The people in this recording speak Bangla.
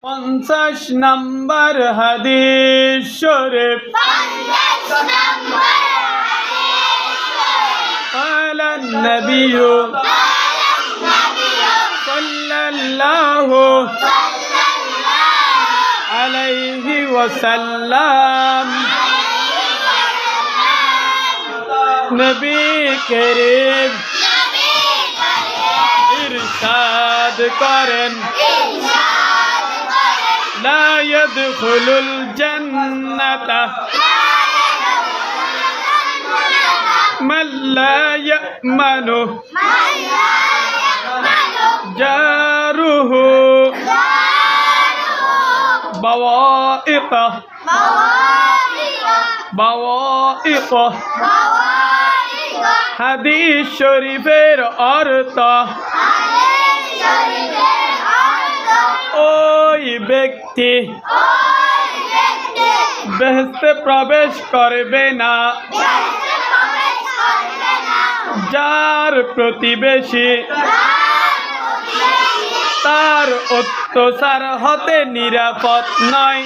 50 নম্বর হাদিস শরীফ قال النبي صلى الله عليه وسلم নবী করিম ইরশাদ করেন لا يدخل الجنة من لا يأمن جاره بوائقه হাদিস শরীফের অর্থ ওই ব্যক্তি বেহেশতে প্রবেশ করবে না যার প্রতিবেশী তার অত্যাচার হতে নিরাপদ নয়।